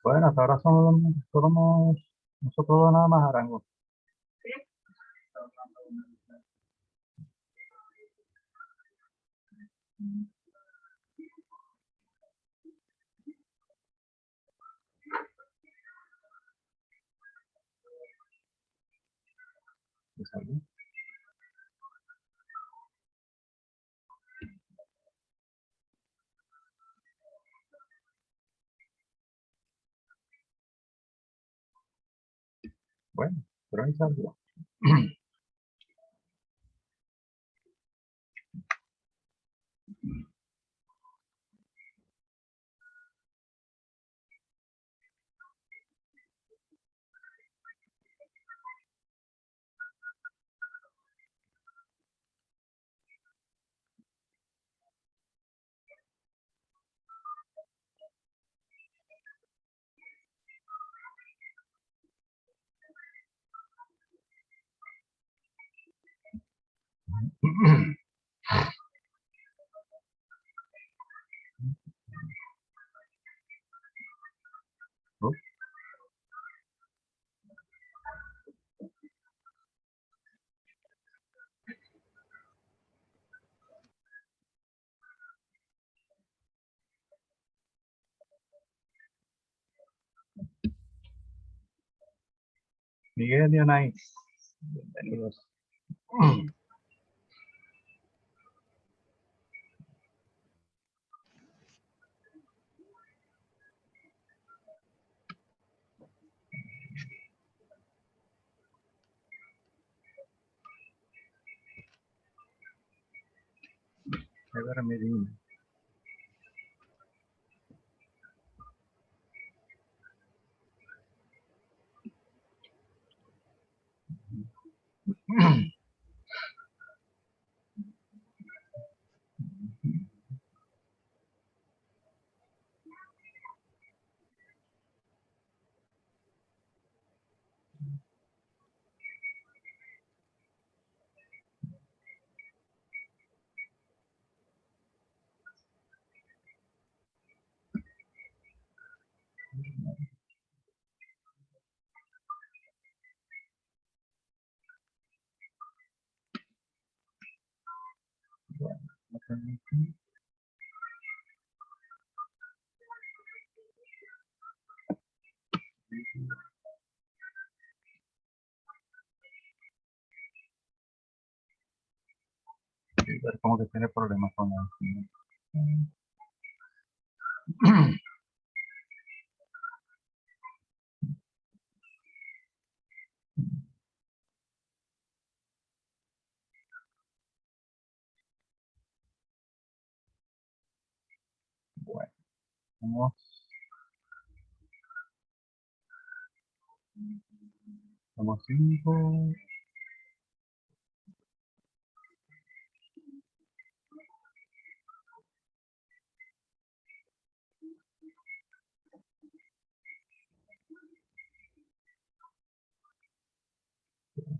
Bueno, hasta ahora somos nosotros nada más, Arango. Bueno, pero ahí salió. Miguel y Anaís, bienvenidos. Ever Medina. Bueno, Pero como que tiene problemas con la... Bueno, somos 5.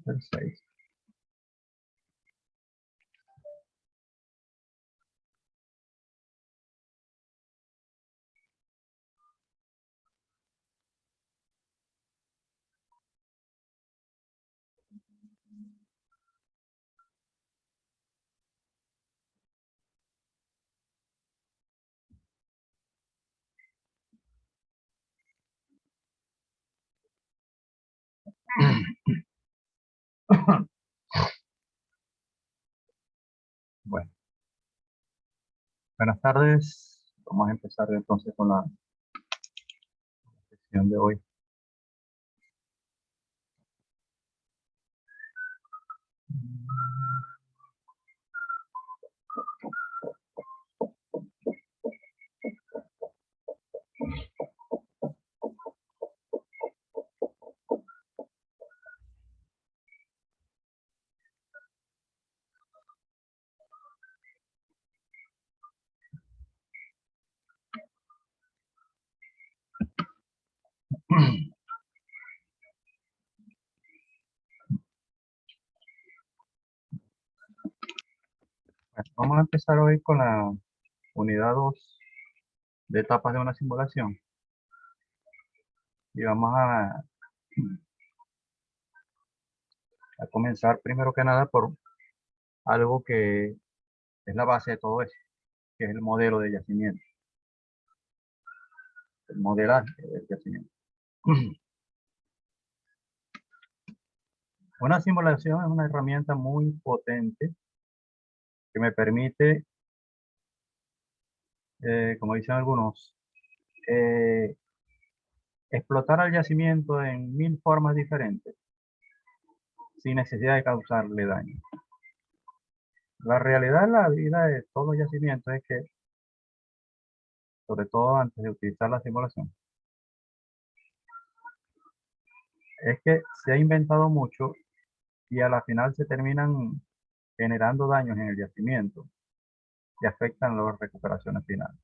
Ser 6. Bueno, buenas tardes. Vamos a empezar entonces con la sesión de hoy. Bueno, vamos a empezar hoy con la unidad 2 de etapas de una simulación. Y vamos a comenzar primero que nada por algo que es la base de todo eso, que es el modelo de yacimiento, el modelaje del yacimiento. Una simulación es una herramienta muy potente que me permite, como dicen algunos, eh, explotar al yacimiento en 1000 formas diferentes, sin necesidad de causarle daño. La realidad en la vida de todos los yacimientos es que, sobre todo antes de utilizar la simulación, es que se ha inventado mucho y a la final se terminan generando daños en el yacimiento que afectan las recuperaciones finales.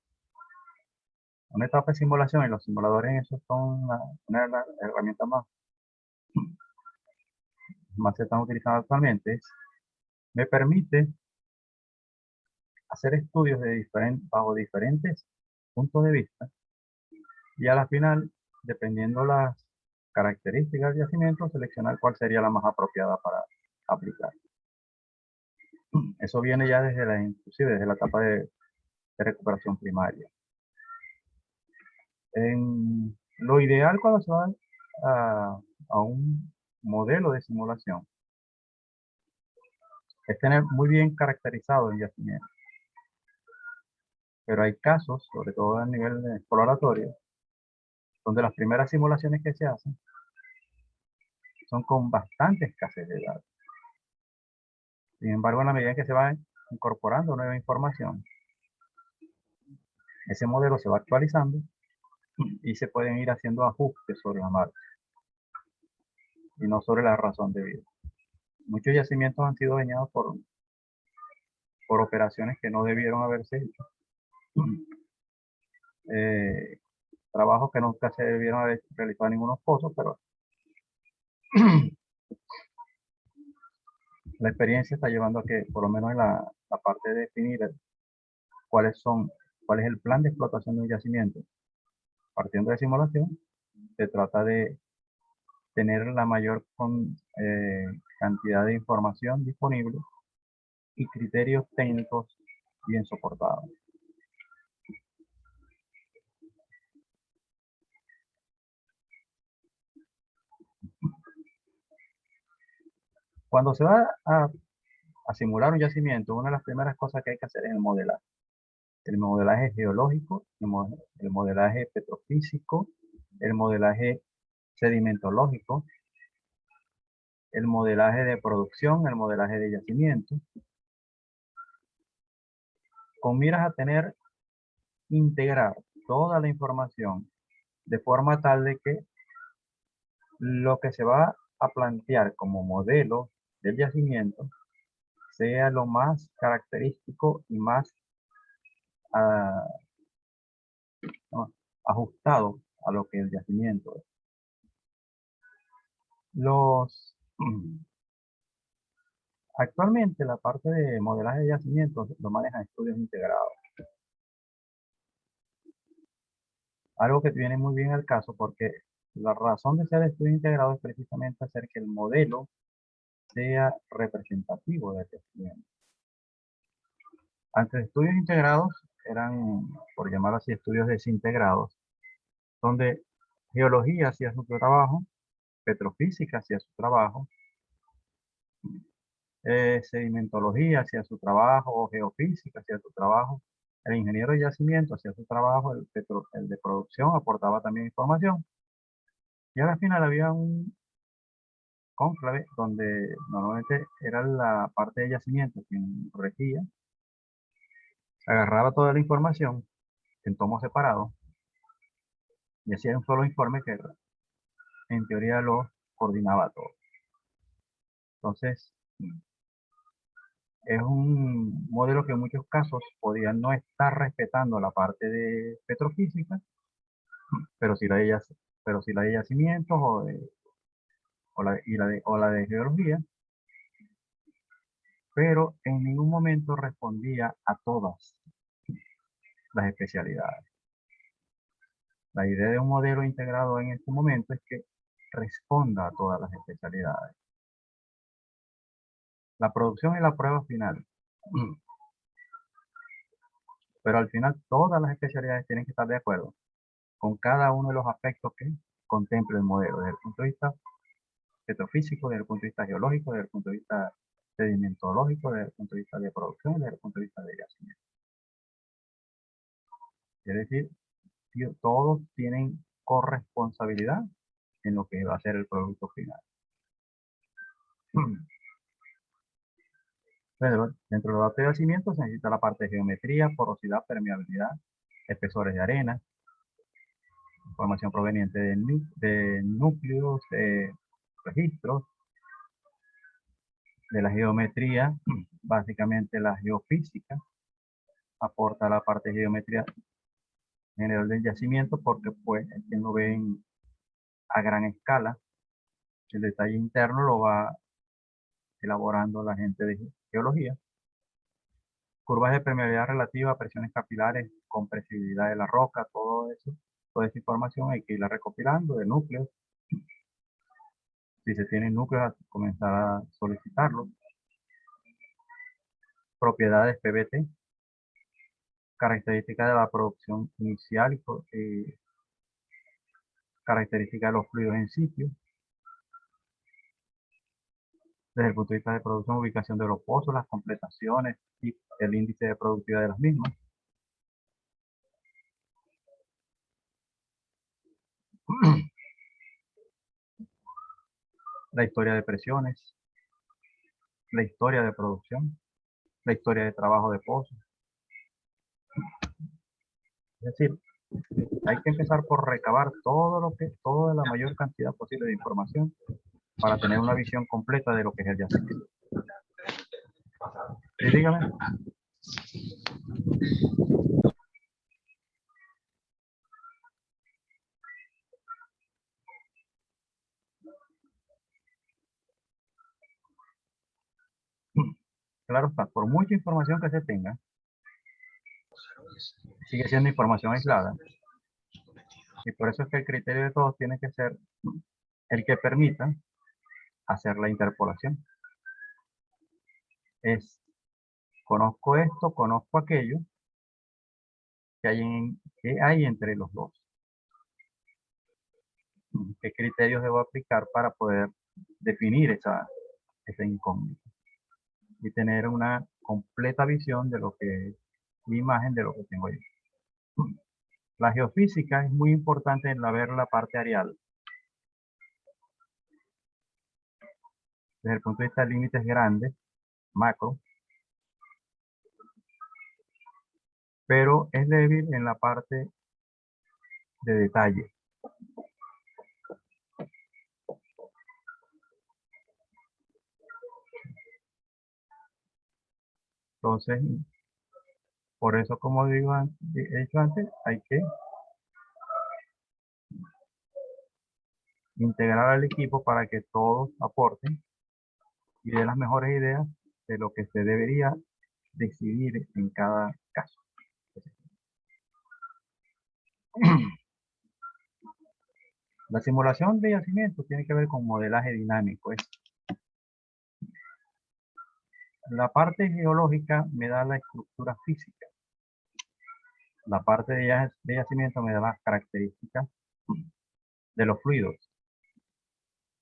Una etapa de simulación y los simuladores en eso son una de las herramientas más se están utilizando actualmente. Me permite hacer estudios bajo diferentes puntos de vista y a la final, dependiendo las características del yacimiento, seleccionar cuál sería la más apropiada para aplicar. Eso viene ya inclusive desde la etapa de recuperación primaria. Lo ideal cuando se va a un modelo de simulación es tener muy bien caracterizado el yacimiento. Pero hay casos, sobre todo a nivel exploratorio, donde las primeras simulaciones que se hacen son con bastante escasez de datos. Sin embargo, en la medida en que se va incorporando nueva información, ese modelo se va actualizando y se pueden ir haciendo ajustes sobre la marcha y no sobre la razón de vida. Muchos yacimientos han sido dañados por operaciones que no debieron haberse hecho. Trabajos que nunca se debieron haber realizado en ningunos pozos, pero la experiencia está llevando a que, por lo menos en la parte de definir cuál es el plan de explotación de un yacimiento, partiendo de simulación, se trata de tener la mayor cantidad de información disponible y criterios técnicos bien soportados. Cuando se va a simular un yacimiento, una de las primeras cosas que hay que hacer es el modelaje. El modelaje geológico, el modelaje petrofísico, el modelaje sedimentológico, el modelaje de producción, el modelaje de yacimiento, con miras a tener integrar toda la información de forma tal de que lo que se va a plantear como modelo del yacimiento sea lo más característico y más ah, ¿no? ajustado a lo que el yacimiento es. Los, actualmente la parte de modelaje de yacimientos lo manejan estudios integrados. Algo que viene muy bien al caso porque la razón de ser estudio integrado es precisamente hacer que el modelo sea representativo del yacimiento. Antes, estudios integrados eran, por llamarlo así, estudios desintegrados, donde geología hacía su trabajo, petrofísica hacía su trabajo, sedimentología hacía su trabajo, geofísica hacía su trabajo, el ingeniero de yacimiento hacía su trabajo, el de producción aportaba también información. Y al final había un cónclave donde normalmente era la parte de yacimiento quien regía, agarraba toda la información en tomos separados y hacía un solo informe que en teoría lo coordinaba todo. Entonces, es un modelo que en muchos casos podía no estar respetando la parte de petrofísica, pero sí la de, pero sí la de yacimientos o la de geología, pero en ningún momento respondía a todas las especialidades. La idea de un modelo integrado en este momento es que responda a todas las especialidades. La producción es la prueba final. Pero al final todas las especialidades tienen que estar de acuerdo con cada uno de los aspectos que contempla el modelo, desde el punto de vista petrofísico, desde el punto de vista geológico, desde el punto de vista sedimentológico, desde el punto de vista de producción, desde el punto de vista de yacimiento. Es decir, todos tienen corresponsabilidad en lo que va a ser el producto final. Dentro de los datos de yacimiento se necesita la parte de geometría, porosidad, permeabilidad, espesores de arena, información proveniente de núcleos, de registros, de la geometría, básicamente la geofísica, aporta la parte de geometría general del yacimiento porque pues es quien lo ve a gran escala. El detalle interno lo va elaborando la gente de geología. Curvas de permeabilidad relativa a presiones capilares, compresibilidad de la roca, todo eso, toda esa información hay que irla recopilando de núcleos. Si se tienen núcleos, comenzar a solicitarlos. Propiedades PBT, características de la producción inicial y características de los fluidos en sitio. Desde el punto de vista de producción, ubicación de los pozos, las completaciones y el índice de productividad de las mismas. La historia de presiones, la historia de producción, la historia de trabajo de pozos. Es decir, hay que empezar por recabar toda la mayor cantidad posible de información para tener una visión completa de lo que es el yacimiento. Sí, dígame. Claro está, por mucha información que se tenga, sigue siendo información aislada. Y por eso es que el criterio de todos tiene que ser el que permita hacer la interpolación. Es, conozco esto, conozco aquello, que hay entre los dos. ¿Qué criterios debo aplicar para poder definir esa esa incógnita y tener una completa visión de lo que es la imagen de lo que tengo ahí. La geofísica es muy importante en ver la parte areal. Desde el punto de vista de límites grandes, macro, pero es débil en la parte de detalle. Entonces, por eso, como he dicho antes, hay que integrar al equipo para que todos aporten y den las mejores ideas de lo que se debería decidir en cada caso. La simulación de yacimientos tiene que ver con modelaje dinámico. La parte geológica me da la estructura física. La parte de yacimiento me da las características de los fluidos.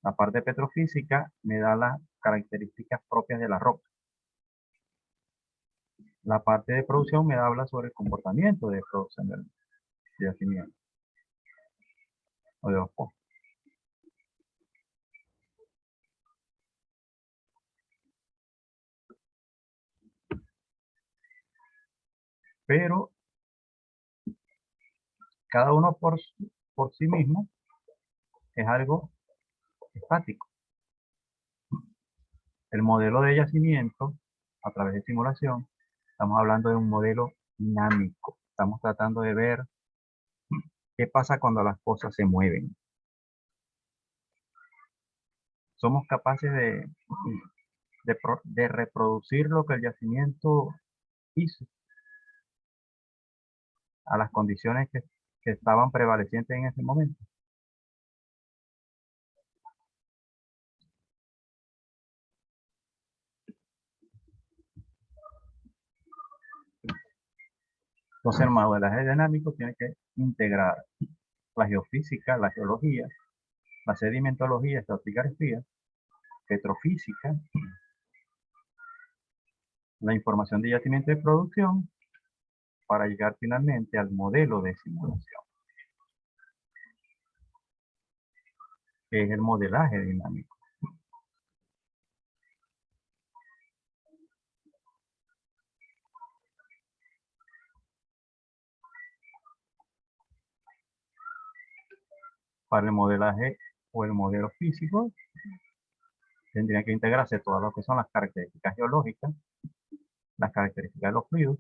La parte petrofísica me da las características propias de la roca. La parte de producción me habla sobre el comportamiento de producción del yacimiento o de los pozos. Pero cada uno por sí mismo es algo estático. El modelo de yacimiento, a través de simulación, estamos hablando de un modelo dinámico. Estamos tratando de ver qué pasa cuando las cosas se mueven. Somos capaces de reproducir lo que el yacimiento hizo a las condiciones que estaban prevalecientes en ese momento. Entonces el modelaje dinámico tiene que integrar la geofísica, la geología, la sedimentología, estratigrafía, petrofísica, la información de yacimiento de producción, para llegar finalmente al modelo de simulación, que es el modelaje dinámico. Para el modelaje o el modelo físico, tendrían que integrarse todas lo que son las características geológicas, las características de los fluidos,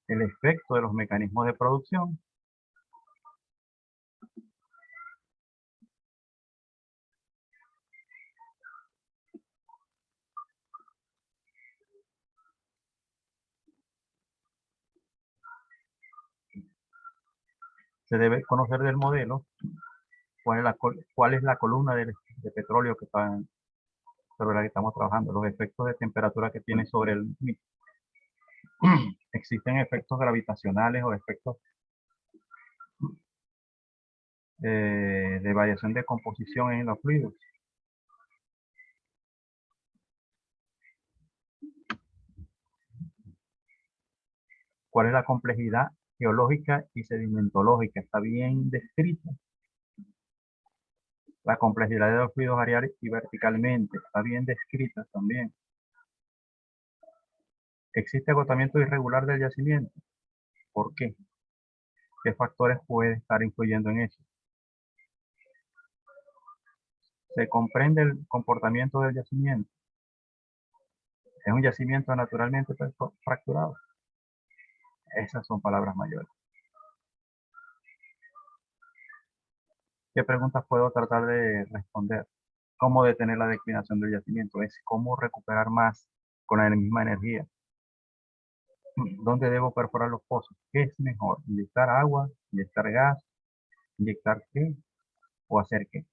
el efecto de los mecanismos de producción, se debe conocer del modelo cuál es la columna de petróleo sobre la que estamos trabajando, los efectos de temperatura que tiene sobre el mismo. Existen efectos gravitacionales o efectos de variación de composición en los fluidos. ¿Cuál es la complejidad geológica y sedimentológica? Está bien descrita. La complejidad de los fluidos areales y verticalmente está bien descrita también. ¿Existe agotamiento irregular del yacimiento? ¿Por qué? ¿Qué factores pueden estar influyendo en eso? ¿Se comprende el comportamiento del yacimiento? ¿Es un yacimiento naturalmente fracturado? Esas son palabras mayores. ¿Qué preguntas puedo tratar de responder? ¿Cómo detener la declinación del yacimiento? Es cómo recuperar más con la misma energía. ¿Dónde debo perforar los pozos? ¿Qué es mejor? ¿Inyectar agua? ¿Inyectar gas? ¿Inyectar qué? ¿O hacer qué?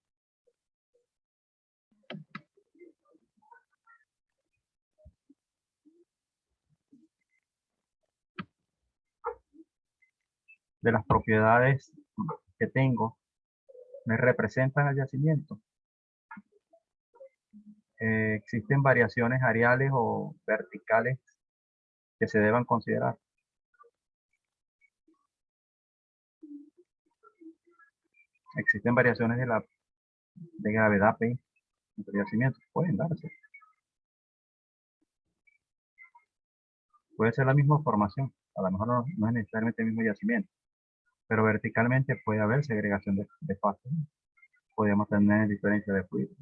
De las propiedades que tengo me representan el yacimiento. Existen variaciones areales o verticales que se deban considerar. Existen variaciones de gravedad P entre yacimientos. Pueden darse. Puede ser la misma formación. A lo mejor no es necesariamente el mismo yacimiento. Pero verticalmente puede haber segregación de fases. Podemos tener diferencia de fluido.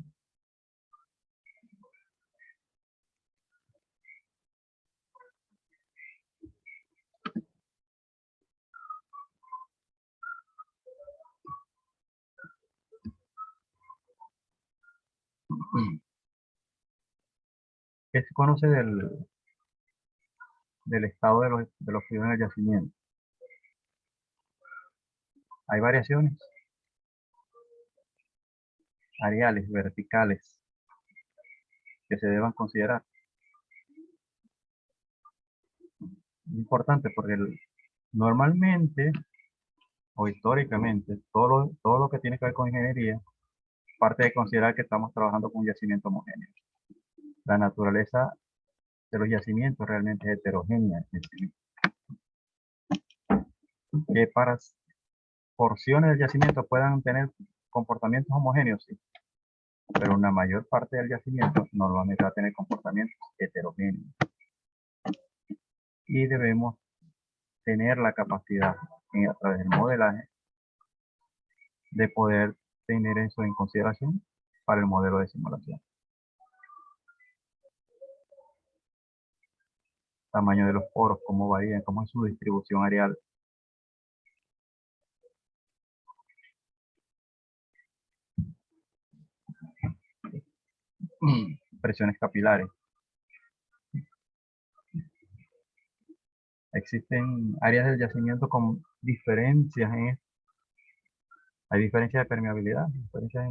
¿Qué se conoce del estado de los fluidos en el yacimiento? Hay variaciones areales, verticales, que se deban considerar. Importante porque normalmente o históricamente todo lo que tiene que ver con ingeniería parte de considerar que estamos trabajando con un yacimiento homogéneo. La naturaleza de los yacimientos realmente es heterogénea, es decir, que para porciones del yacimiento puedan tener comportamientos homogéneos, sí, pero una mayor parte del yacimiento normalmente va a tener comportamientos heterogéneos. Y debemos tener la capacidad a través del modelaje de poder tener eso en consideración para el modelo de simulación. Tamaño de los poros, cómo varían, cómo es su distribución areal. Presiones capilares. Existen áreas del yacimiento con diferencias en esto. Hay diferencias de permeabilidad, diferencias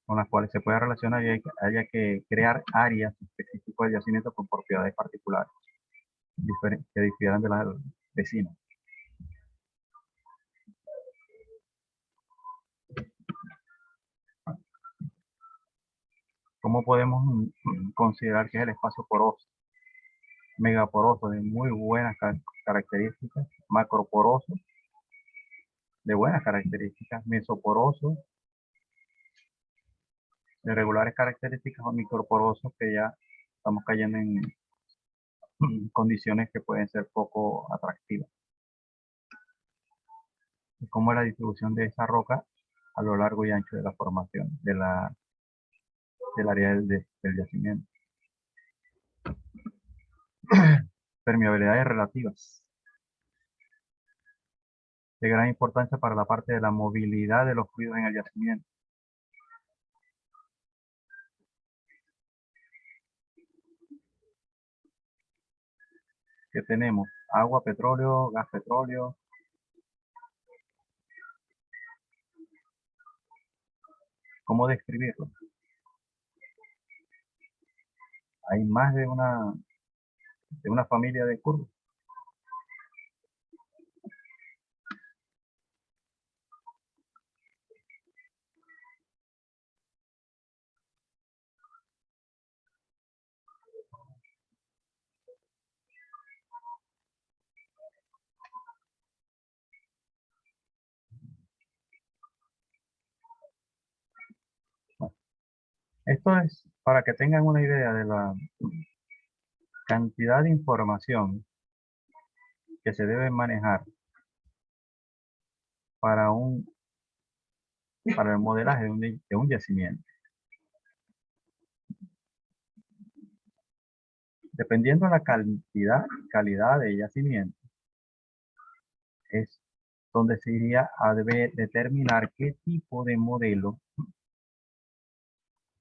con las cuales se puede relacionar y haya que crear áreas específicas del yacimiento con propiedades particulares que difieran de las vecinas. ¿Cómo podemos considerar que es el espacio poroso? Megaporoso de muy buenas características, macroporoso de buenas características, mesoporoso de regulares características o microporosos que ya estamos cayendo en condiciones que pueden ser poco atractivas. ¿Cómo es la distribución de esa roca a lo largo y ancho de la formación del área del yacimiento? Permeabilidades relativas. De gran importancia para la parte de la movilidad de los fluidos en el yacimiento. ¿Qué tenemos? Agua, petróleo, gas, petróleo. ¿Cómo describirlo? Hay más de una familia de curvas. Esto es para que tengan una idea de la cantidad de información que se debe manejar para el modelaje de un yacimiento. Dependiendo de la calidad de yacimiento, es donde se iría a determinar qué tipo de modelo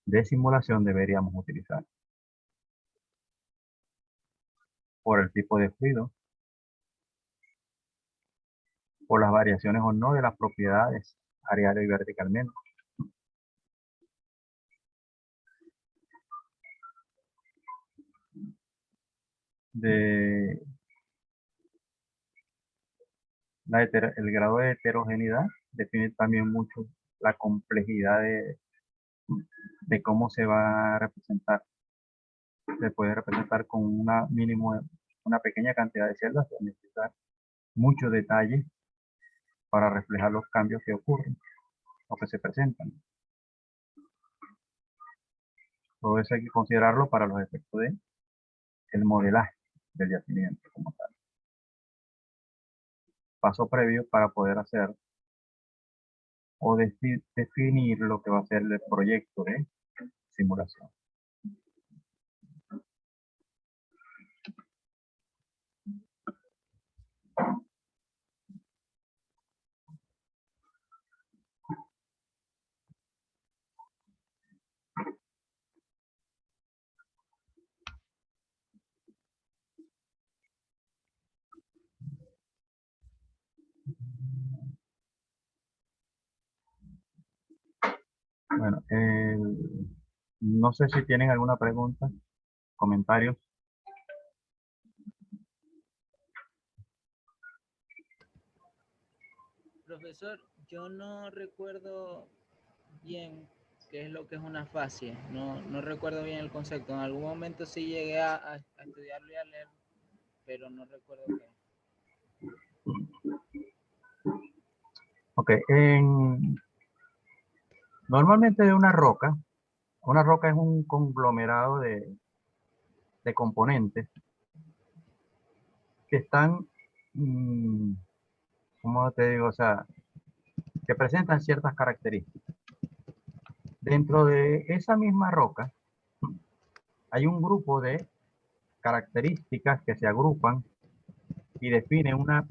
de simulación deberíamos utilizar. Por el tipo de fluido, por las variaciones o no de las propiedades areales y verticalmente. el grado de heterogeneidad define también mucho la complejidad de cómo se va a representar. Se puede representar con una pequeña cantidad de celdas, se necesita mucho detalle para reflejar los cambios que ocurren o que se presentan. Todo eso hay que considerarlo para los efectos del modelaje del yacimiento como tal. Paso previo para poder hacer o definir lo que va a ser el proyecto de simulación. Bueno, no sé si tienen alguna pregunta, comentarios. Profesor, yo no recuerdo bien qué es lo que es una fascia. No recuerdo bien el concepto. En algún momento sí llegué a estudiarlo y a leer, pero no recuerdo qué. Ok, normalmente una roca es un conglomerado de componentes que están, ¿cómo te digo? O sea, que presentan ciertas características. Dentro de esa misma roca hay un grupo de características que se agrupan y definen una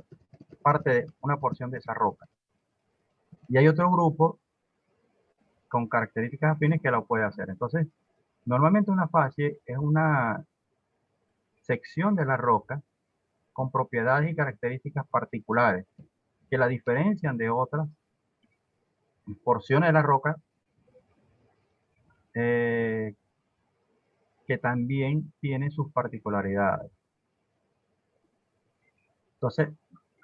porción de esa roca. Y hay otro grupo con características afines que lo puede hacer. Entonces, normalmente una facie es una sección de la roca con propiedades y características particulares que la diferencian de otras porciones de la roca eh, que también tienen sus particularidades. Entonces,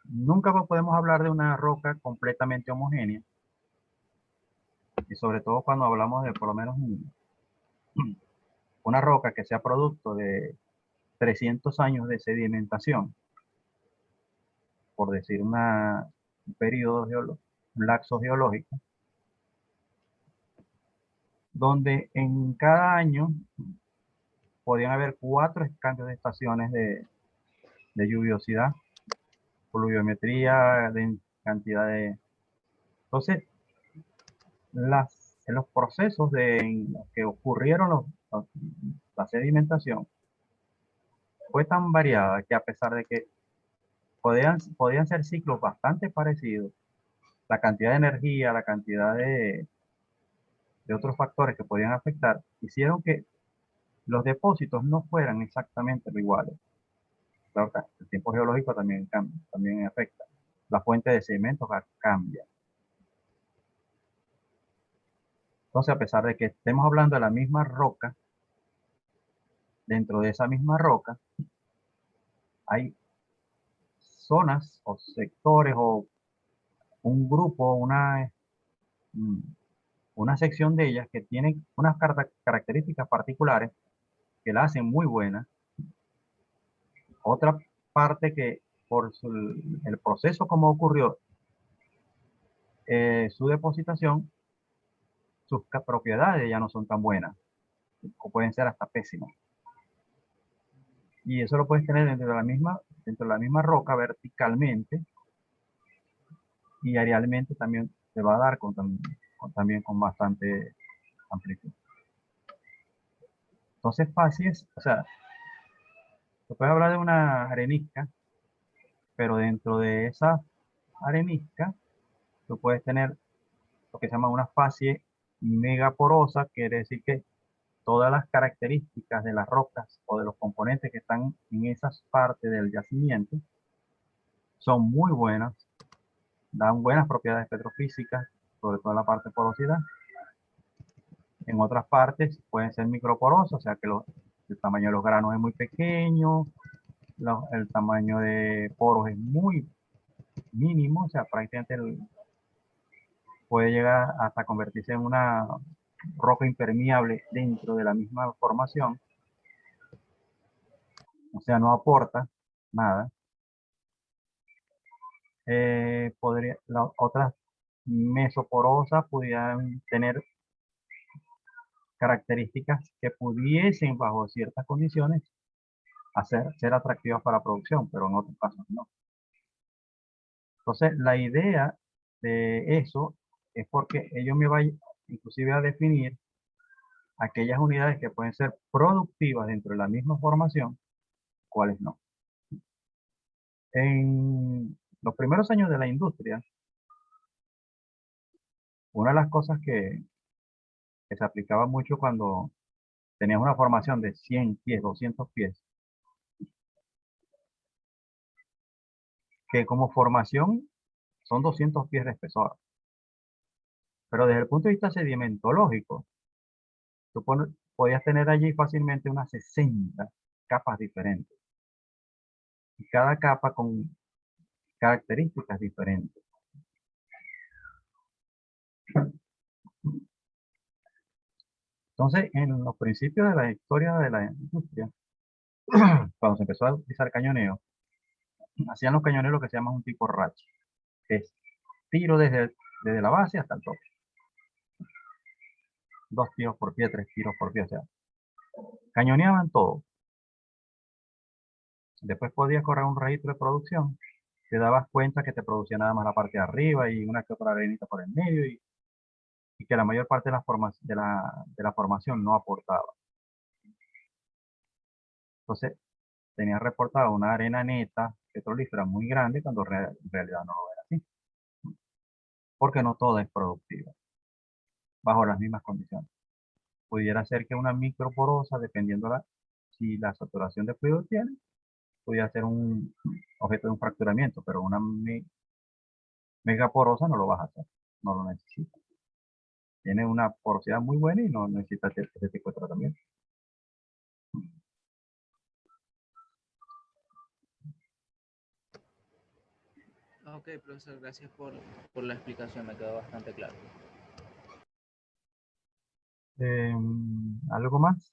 nunca podemos hablar de una roca completamente homogénea, y sobre todo cuando hablamos de por lo menos una roca que sea producto de 300 años de sedimentación, por decir un periodo un lapso geológico, donde en cada año podían haber 4 cambios de estaciones de lluviosidad, pluviometría, de cantidad de... Entonces, en los procesos en los que ocurrieron la sedimentación fue tan variada que a pesar de que podían ser ciclos bastante parecidos, la cantidad de energía, la cantidad de otros factores que podían afectar, hicieron que los depósitos no fueran exactamente iguales. Claro que el tiempo geológico también cambia, también afecta. La fuente de sedimentos cambia. Entonces, a pesar de que estemos hablando de la misma roca, dentro de esa misma roca hay zonas o sectores o un grupo, mm, una sección de ellas que tienen unas características particulares que la hacen muy buena. Otra parte que por el proceso como ocurrió su depositación, sus propiedades ya no son tan buenas o pueden ser hasta pésimas. Y eso lo puedes tener dentro de la misma roca verticalmente y arealmente también se va a dar también con bastante amplitud. Entonces, facies, o sea, se puede hablar de una arenisca, pero dentro de esa arenisca tú puedes tener lo que se llama una facie megaporosa, quiere decir que todas las características de las rocas o de los componentes que están en esas partes del yacimiento son muy buenas, dan buenas propiedades petrofísicas, sobre todo en la parte de porosidad. En otras partes pueden ser microporosas, o sea que el tamaño de los granos es muy pequeño, el tamaño de poros es muy mínimo, o sea, prácticamente puede llegar hasta convertirse en una roca impermeable dentro de la misma formación, o sea, no aporta nada. Las otras mesoporosas pudieran tener características que pudiesen, bajo ciertas condiciones, ser atractivas para producción, pero en otros casos no. Entonces, la idea de eso es porque ellos me van inclusive a definir aquellas unidades que pueden ser productivas dentro de la misma formación, cuáles no. En los primeros años de la industria, una de las cosas que se aplicaba mucho cuando tenías una formación de 100 pies, 200 pies, que como formación son 200 pies de espesor, pero desde el punto de vista sedimentológico, podías tener allí fácilmente unas 60 capas diferentes, y cada capa con características diferentes. Entonces, en los principios de la historia de la industria, cuando se empezó a utilizar cañoneo, hacían los cañoneros lo que se llama un tipo racha, que es tiro desde la base hasta el tope. 2 tiros por pie, 3 tiros por pie, o sea, cañoneaban todo. Después podías correr un registro de producción, te dabas cuenta que te producía nada más la parte de arriba y una que otra arenita por el medio y que la mayor parte de la formación no aportaba. Entonces, tenía reportado una arena neta petrolífera muy grande cuando en realidad no lo era así, porque no todo es productivo bajo las mismas condiciones. Pudiera ser que una microporosa, dependiendo si la saturación de fluido tiene, pudiera ser un objeto de un fracturamiento, pero una megaporosa no lo vas a hacer, no lo necesitas. Tiene una porosidad muy buena y no necesita ese tipo de tratamiento. Ok, profesor, gracias por la explicación, me quedó bastante claro. ¿Algo más?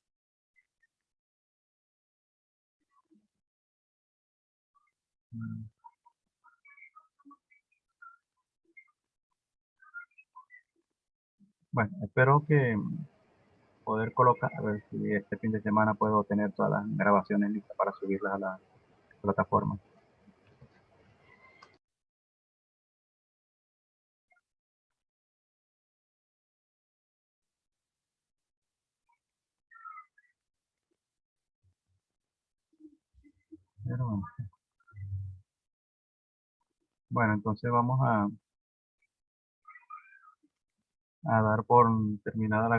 Bueno, espero que poder colocar, a ver si este fin de semana puedo tener todas las grabaciones listas para subirlas a la plataforma. Pero, bueno, entonces vamos a dar por terminada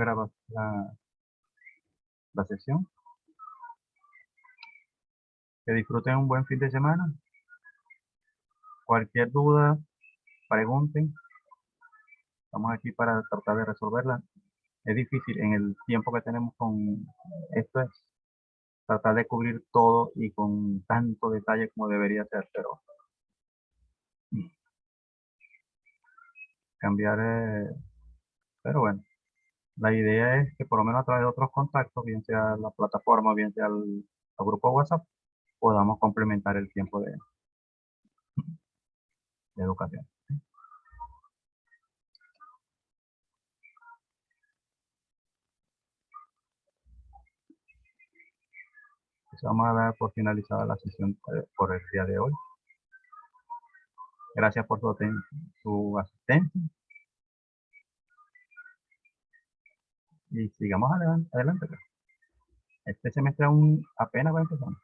la sesión. Que disfruten un buen fin de semana. Cualquier duda, pregunten. Estamos aquí para tratar de resolverla. Es difícil en el tiempo que tenemos con esto, es tratar de cubrir todo y con tanto detalle como debería ser, pero cambiar, pero bueno, la idea es que por lo menos a través de otros contactos, bien sea la plataforma, bien sea el grupo WhatsApp, podamos complementar el tiempo de educación. Entonces vamos a dar por finalizada la sesión por el día de hoy. Gracias por su asistencia y sigamos adelante. Este semestre aún apenas va empezando.